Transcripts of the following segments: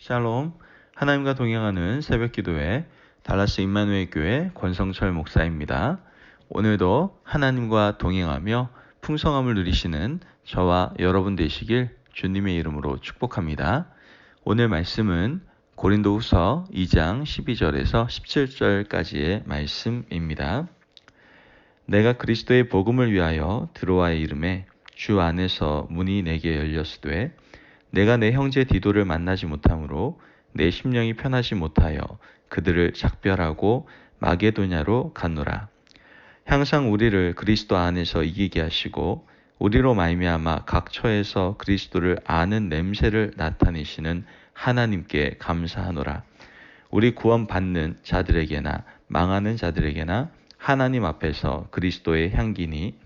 샬롬, 하나님과 동행하는 새벽기도회 달라스 임마누엘 교회 권성철 목사입니다. 오늘도 하나님과 동행하며 풍성함을 누리시는 저와 여러분 되시길 주님의 이름으로 축복합니다. 오늘 말씀은 고린도후서 2장 12절에서 17절까지의 말씀입니다. 내가 그리스도의 복음을 위하여 드로아의 이름에 주 안에서 문이 내게 열렸으되 내가 내 형제 디도를 만나지 못하므로 내 심령이 편하지 못하여 그들을 작별하고 마게도냐로 갔노라. 항상 우리를 그리스도 안에서 이기게 하시고 우리로 말미암아 각 처에서 그리스도를 아는 냄새를 나타내시는 하나님께 감사하노라. 우리 구원받는 자들에게나 망하는 자들에게나 하나님 앞에서 그리스도의 향기니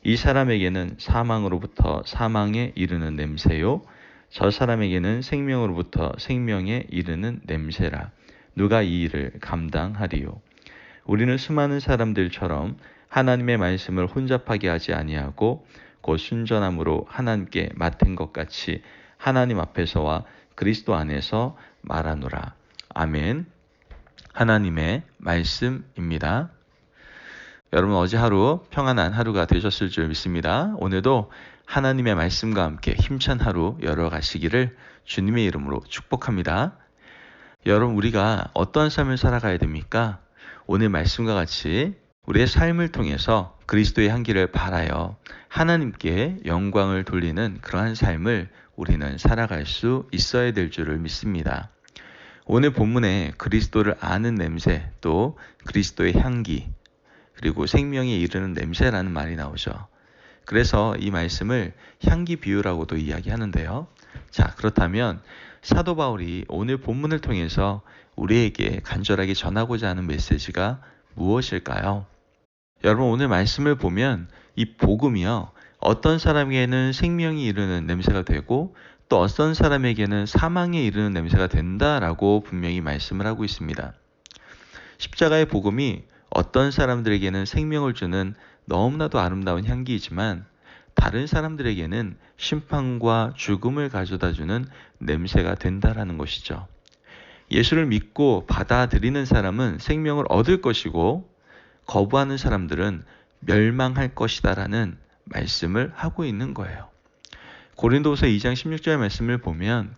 이 사람에게는 사망으로부터 사망에 이르는 냄새요 저 사람에게는 생명으로부터 생명에 이르는 냄새라. 누가 이 일을 감당하리요? 우리는 수많은 사람들처럼 하나님의 말씀을 혼잡하게 하지 아니하고 곧 순전함으로 하나님께 맡은 것 같이 하나님 앞에서와 그리스도 안에서 말하노라. 아멘. 하나님의 말씀입니다. 여러분 어제 하루 평안한 하루가 되셨을 줄 믿습니다. 오늘도 하나님의 말씀과 함께 힘찬 하루 열어가시기를 주님의 이름으로 축복합니다. 여러분 우리가 어떠한 삶을 살아가야 됩니까? 오늘 말씀과 같이 우리의 삶을 통해서 그리스도의 향기를 발하여 하나님께 영광을 돌리는 그러한 삶을 우리는 살아갈 수 있어야 될 줄을 믿습니다. 오늘 본문에 그리스도를 아는 냄새 또 그리스도의 향기 그리고 생명에 이르는 냄새라는 말이 나오죠. 그래서 이 말씀을 향기 비유라고도 이야기하는데요. 자, 그렇다면 사도 바울이 오늘 본문을 통해서 우리에게 간절하게 전하고자 하는 메시지가 무엇일까요? 여러분 오늘 말씀을 보면 이 복음이요. 어떤 사람에게는 생명이 이르는 냄새가 되고 또 어떤 사람에게는 사망에 이르는 냄새가 된다라고 분명히 말씀을 하고 있습니다. 십자가의 복음이 어떤 사람들에게는 생명을 주는 너무나도 아름다운 향기이지만 다른 사람들에게는 심판과 죽음을 가져다주는 냄새가 된다라는 것이죠. 예수를 믿고 받아들이는 사람은 생명을 얻을 것이고 거부하는 사람들은 멸망할 것이다라는 말씀을 하고 있는 거예요. 고린도후서 2장 16절 말씀을 보면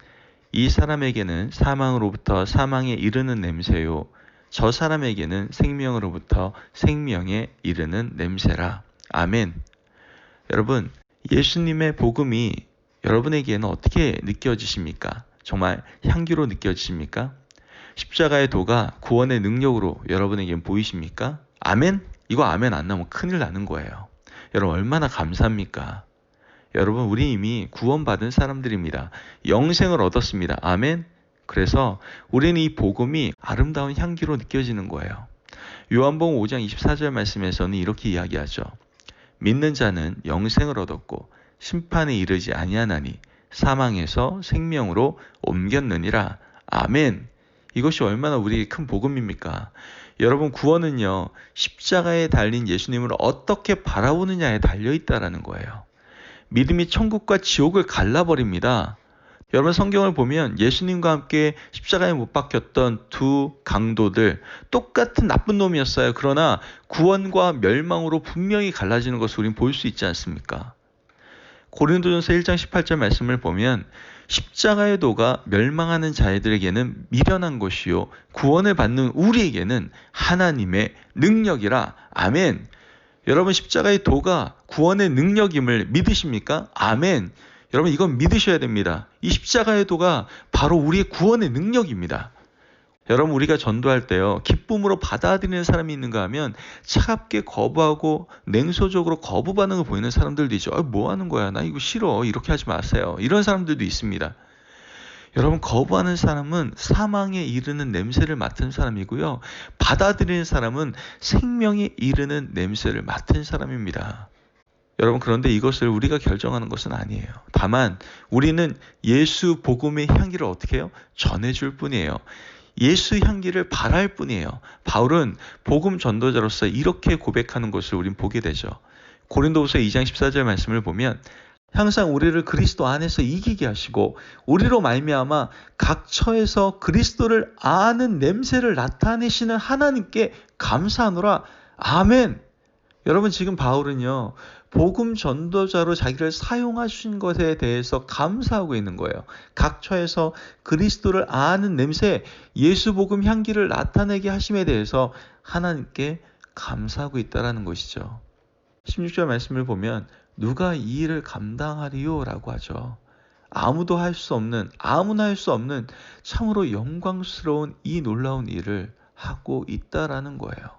이 사람에게는 사망으로부터 사망에 이르는 냄새요 저 사람에게는 생명으로부터 생명에 이르는 냄새라. 아멘. 여러분, 예수님의 복음이 여러분에게는 어떻게 느껴지십니까? 정말 향기로 느껴지십니까? 십자가의 도가 구원의 능력으로 여러분에게 보이십니까? 아멘? 이거 아멘 안 나오면 큰일 나는 거예요. 여러분 얼마나 감사합니까? 여러분 우리 이미 구원받은 사람들입니다. 영생을 얻었습니다. 아멘? 그래서 우리는 이 복음이 아름다운 향기로 느껴지는 거예요. 요한복음 5장 24절 말씀에서는 이렇게 이야기하죠. 믿는 자는 영생을 얻었고 심판에 이르지 아니하나니 사망에서 생명으로 옮겼느니라. 아멘. 이것이 얼마나 우리에게 큰 복음입니까? 여러분 구원은요. 십자가에 달린 예수님을 어떻게 바라보느냐에 달려있다라는 거예요. 믿음이 천국과 지옥을 갈라버립니다. 여러분 성경을 보면 예수님과 함께 십자가에 못 박혔던 두 강도들 똑같은 나쁜 놈이었어요. 그러나 구원과 멸망으로 분명히 갈라지는 것을 우리는 볼 수 있지 않습니까? 고린도전서 1장 18절 말씀을 보면 십자가의 도가 멸망하는 자들에게는 미련한 것이요 구원을 받는 우리에게는 하나님의 능력이라. 아멘. 여러분 십자가의 도가 구원의 능력임을 믿으십니까? 아멘. 여러분 이건 믿으셔야 됩니다. 이 십자가의 도가 바로 우리의 구원의 능력입니다. 여러분 우리가 전도할 때요. 기쁨으로 받아들이는 사람이 있는가 하면 차갑게 거부하고 냉소적으로 거부 반응을 보이는 사람들도 있죠. 뭐 하는 거야? 나 이거 싫어. 이렇게 하지 마세요. 이런 사람들도 있습니다. 여러분 거부하는 사람은 사망에 이르는 냄새를 맡은 사람이고요. 받아들이는 사람은 생명에 이르는 냄새를 맡은 사람입니다. 여러분 그런데 이것을 우리가 결정하는 것은 아니에요. 다만 우리는 예수 복음의 향기를 어떻게 해요? 전해줄 뿐이에요. 예수 향기를 바랄 뿐이에요. 바울은 복음 전도자로서 이렇게 고백하는 것을 우린 보게 되죠. 고린도후서 2장 14절 말씀을 보면 항상 우리를 그리스도 안에서 이기게 하시고 우리로 말미암아 각 처에서 그리스도를 아는 냄새를 나타내시는 하나님께 감사하노라. 아멘. 여러분, 지금 바울은요, 복음 전도자로 자기를 사용하신 것에 대해서 감사하고 있는 거예요. 각 처에서 그리스도를 아는 냄새, 예수 복음 향기를 나타내게 하심에 대해서 하나님께 감사하고 있다는 것이죠. 16절 말씀을 보면 누가 이 일을 감당하리요? 라고 하죠. 아무나 할 수 없는 참으로 영광스러운 이 놀라운 일을 하고 있다라는 거예요.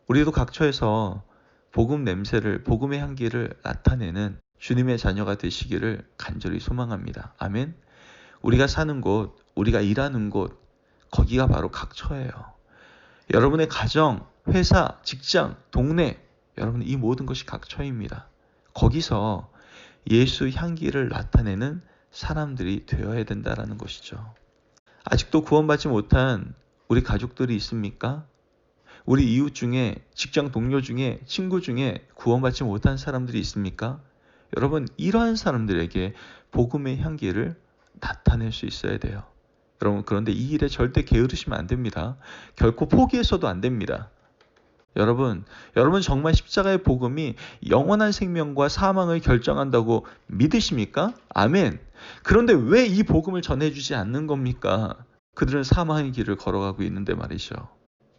우리도 각처에서 복음 냄새를, 복음의 향기를 나타내는 주님의 자녀가 되시기를 간절히 소망합니다. 아멘. 우리가 사는 곳, 우리가 일하는 곳, 거기가 바로 각처예요. 여러분의 가정, 회사, 직장, 동네, 여러분 이 모든 것이 각처입니다. 거기서 예수 향기를 나타내는 사람들이 되어야 된다는 것이죠. 아직도 구원받지 못한 우리 가족들이 있습니까? 우리 이웃 중에, 직장 동료 중에, 친구 중에 구원받지 못한 사람들이 있습니까? 여러분, 이러한 사람들에게 복음의 향기를 나타낼 수 있어야 돼요. 여러분, 그런데 이 일에 절대 게으르시면 안 됩니다. 결코 포기해서도 안 됩니다. 여러분 정말 십자가의 복음이 영원한 생명과 사망을 결정한다고 믿으십니까? 아멘. 그런데 왜 이 복음을 전해주지 않는 겁니까? 그들은 사망의 길을 걸어가고 있는데 말이죠.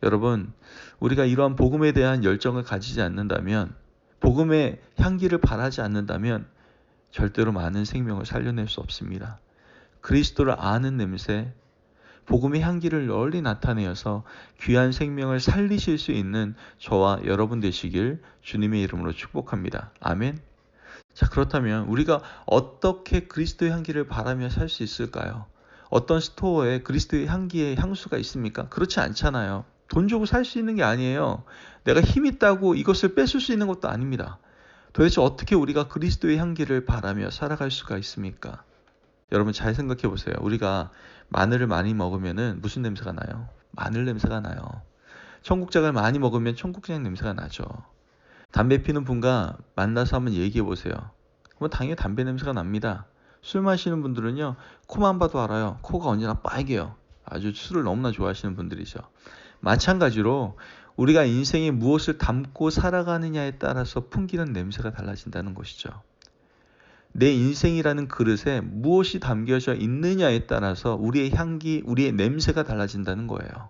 여러분, 우리가 이러한 복음에 대한 열정을 가지지 않는다면, 복음의 향기를 바라지 않는다면 절대로 많은 생명을 살려낼 수 없습니다. 그리스도를 아는 냄새, 복음의 향기를 널리 나타내어서 귀한 생명을 살리실 수 있는 저와 여러분 되시길 주님의 이름으로 축복합니다. 아멘. 자, 그렇다면 우리가 어떻게 그리스도의 향기를 바라며 살 수 있을까요? 어떤 스토어에 그리스도의 향기의 향수가 있습니까? 그렇지 않잖아요. 돈 주고 살 수 있는 게 아니에요. 내가 힘 있다고 이것을 뺏을 수 있는 것도 아닙니다. 도대체 어떻게 우리가 그리스도의 향기를 바라며 살아갈 수가 있습니까? 여러분 잘 생각해 보세요. 우리가 마늘을 많이 먹으면 무슨 냄새가 나요? 마늘 냄새가 나요. 청국장을 많이 먹으면 청국장 냄새가 나죠. 담배 피는 분과 만나서 한번 얘기해 보세요. 그럼 당연히 담배 냄새가 납니다. 술 마시는 분들은요, 코만 봐도 알아요. 코가 언제나 빨개요. 아주 술을 너무나 좋아하시는 분들이죠. 마찬가지로 우리가 인생에 무엇을 담고 살아가느냐에 따라서 풍기는 냄새가 달라진다는 것이죠. 내 인생이라는 그릇에 무엇이 담겨져 있느냐에 따라서 우리의 향기, 우리의 냄새가 달라진다는 거예요.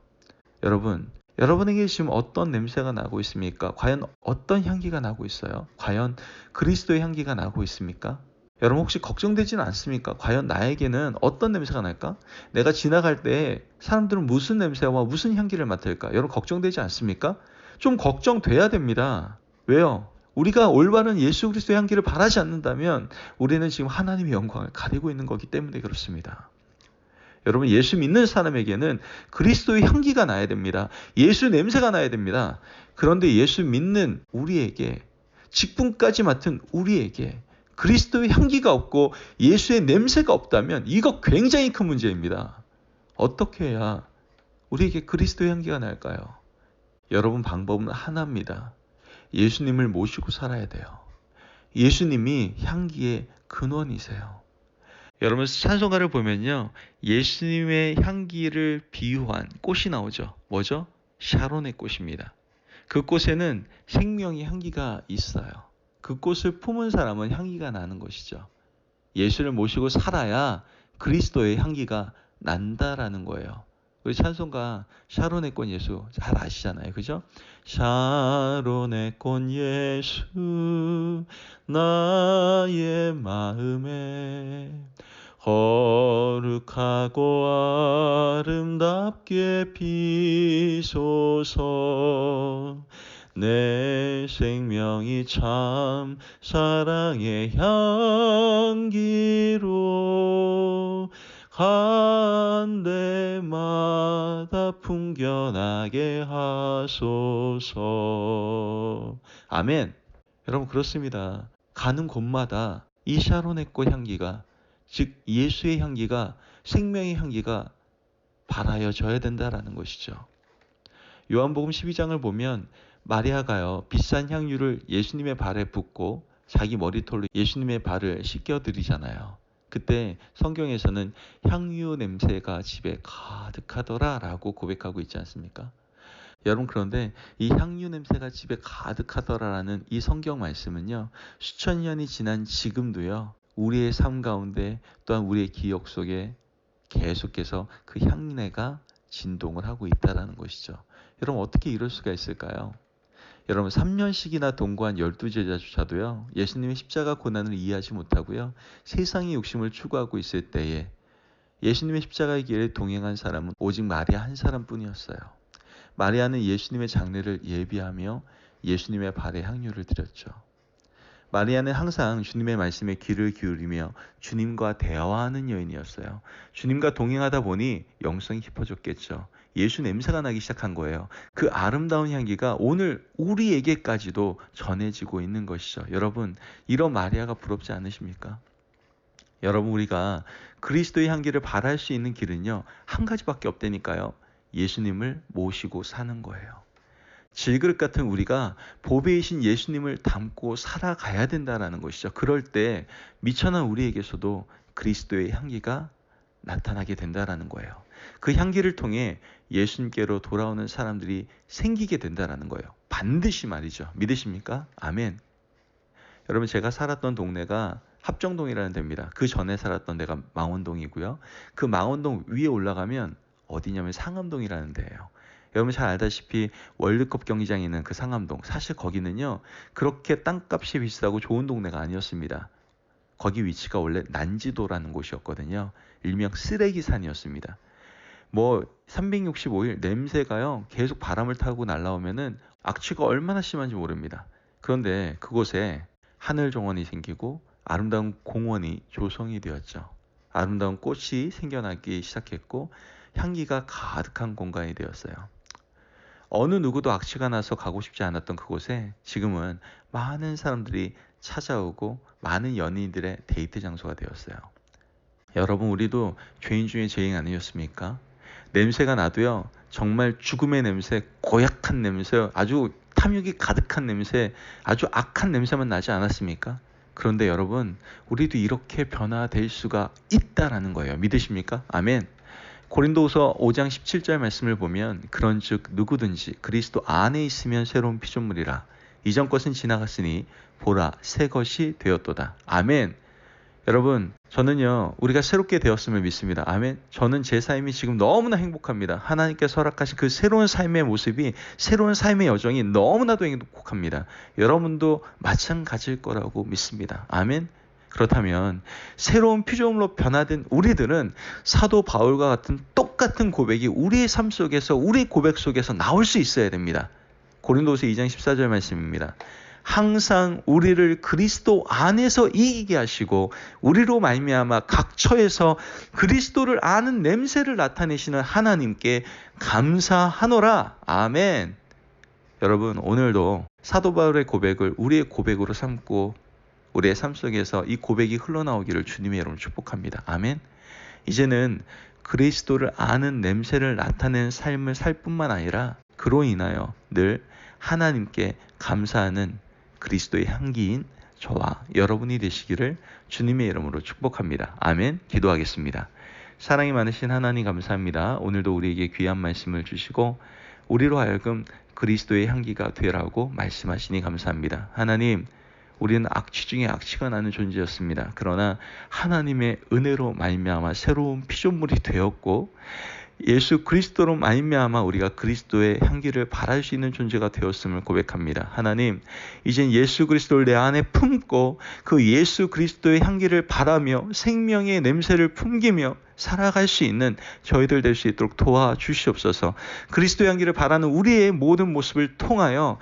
여러분에게 지금 어떤 냄새가 나고 있습니까? 과연 어떤 향기가 나고 있어요? 과연 그리스도의 향기가 나고 있습니까? 여러분 혹시 걱정되지는 않습니까? 과연 나에게는 어떤 냄새가 날까? 내가 지나갈 때 사람들은 무슨 냄새와 무슨 향기를 맡을까? 여러분 걱정되지 않습니까? 좀 걱정돼야 됩니다. 왜요? 우리가 올바른 예수 그리스도의 향기를 바라지 않는다면 우리는 지금 하나님의 영광을 가리고 있는 거기 때문에 그렇습니다. 여러분 예수 믿는 사람에게는 그리스도의 향기가 나야 됩니다. 예수 냄새가 나야 됩니다. 그런데 예수 믿는 우리에게, 직분까지 맡은 우리에게 그리스도의 향기가 없고 예수의 냄새가 없다면 이거 굉장히 큰 문제입니다. 어떻게 해야 우리에게 그리스도의 향기가 날까요? 여러분 방법은 하나입니다. 예수님을 모시고 살아야 돼요. 예수님이 향기의 근원이세요. 여러분 찬송가를 보면요, 예수님의 향기를 비유한 꽃이 나오죠. 뭐죠? 샤론의 꽃입니다. 그 꽃에는 생명의 향기가 있어요. 그 꽃을 품은 사람은 향기가 나는 것이죠. 예수를 모시고 살아야 그리스도의 향기가 난다라는 거예요. 우리 찬송가 샤론의 꽃 예수 잘 아시잖아요. 그죠? 샤론의 꽃 예수 나의 마음에 거룩하고 아름답게 피소서. 내 생명이 참 사랑의 향기로 간 데마다 풍겨나게 하소서. 아멘. 여러분 그렇습니다. 가는 곳마다 이 샤론의 꽃 향기가, 즉 예수의 향기가, 생명의 향기가 발하여져야 된다라는 것이죠. 요한복음 12장을 보면 마리아가요, 비싼 향유를 예수님의 발에 붓고 자기 머리털로 예수님의 발을 씻겨드리잖아요. 그때 성경에서는 향유 냄새가 집에 가득하더라 라고 고백하고 있지 않습니까? 여러분, 그런데 이 향유 냄새가 집에 가득하더라라는 이 성경 말씀은요, 수천 년이 지난 지금도요, 우리의 삶 가운데 또한 우리의 기억 속에 계속해서 그 향내가 진동을 하고 있다는 것이죠. 여러분, 어떻게 이럴 수가 있을까요? 여러분, 3년씩이나 동거한 12제자조차도요, 예수님의 십자가 고난을 이해하지 못하고요, 세상의 욕심을 추구하고 있을 때에 예수님의 십자가의 길에 동행한 사람은 오직 마리아 한 사람뿐이었어요. 마리아는 예수님의 장례를 예비하며 예수님의 발에 향유를 드렸죠. 마리아는 항상 주님의 말씀에 귀를 기울이며 주님과 대화하는 여인이었어요. 주님과 동행하다 보니 영성이 깊어졌겠죠. 예수 냄새가 나기 시작한 거예요. 그 아름다운 향기가 오늘 우리에게까지도 전해지고 있는 것이죠. 여러분, 이런 마리아가 부럽지 않으십니까? 여러분, 우리가 그리스도의 향기를 발할 수 있는 길은요, 한 가지밖에 없다니까요. 예수님을 모시고 사는 거예요. 질그릇 같은 우리가 보배이신 예수님을 담고 살아가야 된다는 것이죠. 그럴 때 미천한 우리에게서도 그리스도의 향기가 나타나게 된다는 거예요. 그 향기를 통해 예수님께로 돌아오는 사람들이 생기게 된다는 거예요. 반드시 말이죠. 믿으십니까? 아멘. 여러분, 제가 살았던 동네가 합정동이라는 데입니다. 그 전에 살았던 데가 망원동이고요. 그 망원동 위에 올라가면 어디냐면 상암동이라는 데예요. 여러분 잘 알다시피 월드컵 경기장에 있는 그 상암동, 사실 거기는요, 그렇게 땅값이 비싸고 좋은 동네가 아니었습니다. 거기 위치가 원래 난지도라는 곳이었거든요. 일명 쓰레기산이었습니다. 365일 냄새가요, 계속 바람을 타고 날아오면은 악취가 얼마나 심한지 모릅니다. 그런데 그곳에 하늘 정원이 생기고 아름다운 공원이 조성이 되었죠. 아름다운 꽃이 생겨나기 시작했고 향기가 가득한 공간이 되었어요. 어느 누구도 악취가 나서 가고 싶지 않았던 그곳에 지금은 많은 사람들이 찾아오고 많은 연인들의 데이트 장소가 되었어요. 여러분, 우리도 죄인 중에 죄인 아니었습니까? 냄새가 나도요, 정말 죽음의 냄새, 고약한 냄새, 아주 탐욕이 가득한 냄새, 아주 악한 냄새만 나지 않았습니까? 그런데 여러분, 우리도 이렇게 변화될 수가 있다라는 거예요. 믿으십니까? 아멘. 고린도후서 5장 17절 말씀을 보면 그런즉 누구든지 그리스도 안에 있으면 새로운 피조물이라. 이전 것은 지나갔으니 보라 새 것이 되었도다. 아멘. 여러분, 저는요, 우리가 새롭게 되었음을 믿습니다. 아멘. 저는 제 삶이 지금 너무나 행복합니다. 하나님께서 허락하신 그 새로운 삶의 모습이, 새로운 삶의 여정이 너무나도 행복합니다. 여러분도 마찬가지일 거라고 믿습니다. 아멘. 그렇다면 새로운 피조물로 변화된 우리들은 사도 바울과 같은 똑같은 고백이 우리의 삶 속에서, 우리의 고백 속에서 나올 수 있어야 됩니다. 고린도후서 2장 14절 말씀입니다. 항상 우리를 그리스도 안에서 이기게 하시고 우리로 말미암아 각 처에서 그리스도를 아는 냄새를 나타내시는 하나님께 감사하노라. 아멘. 여러분, 오늘도 사도 바울의 고백을 우리의 고백으로 삼고 우리의 삶 속에서 이 고백이 흘러나오기를 주님의 이름으로 축복합니다. 아멘. 이제는 그리스도를 아는 냄새를 나타내는 삶을 살 뿐만 아니라 그로 인하여 늘 하나님께 감사하는 그리스도의 향기인 저와 여러분이 되시기를 주님의 이름으로 축복합니다. 아멘. 기도하겠습니다. 사랑이 많으신 하나님 감사합니다. 오늘도 우리에게 귀한 말씀을 주시고 우리로 하여금 그리스도의 향기가 되라고 말씀하시니 감사합니다. 하나님, 우리는 악취 중에 악취가 나는 존재였습니다. 그러나 하나님의 은혜로 말미암아 새로운 피조물이 되었고 예수 그리스도로 말미암아 우리가 그리스도의 향기를 발할 수 있는 존재가 되었음을 고백합니다. 하나님, 이젠 예수 그리스도를 내 안에 품고 그 예수 그리스도의 향기를 발하며 생명의 냄새를 풍기며 살아갈 수 있는 저희들 될 수 있도록 도와주시옵소서. 그리스도의 향기를 발하는 우리의 모든 모습을 통하여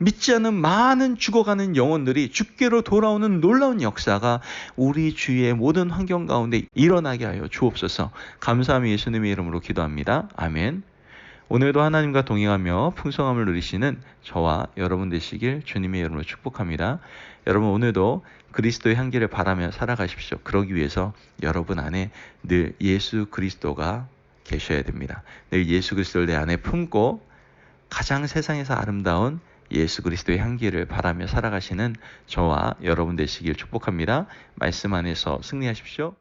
믿지 않는 많은 죽어가는 영혼들이 주께로 돌아오는 놀라운 역사가 우리 주위의 모든 환경 가운데 일어나게 하여 주옵소서. 감사하며 예수님의 이름으로 기도합니다. 아멘. 오늘도 하나님과 동행하며 풍성함을 누리시는 저와 여러분 되시길 주님의 이름으로 축복합니다. 여러분, 오늘도 그리스도의 향기를 바라며 살아가십시오. 그러기 위해서 여러분 안에 늘 예수 그리스도가 계셔야 됩니다. 늘 예수 그리스도를 내 안에 품고 가장 세상에서 아름다운 예수 그리스도의 향기를 바라며 살아가시는 저와 여러분 되시길 축복합니다. 말씀 안에서 승리하십시오.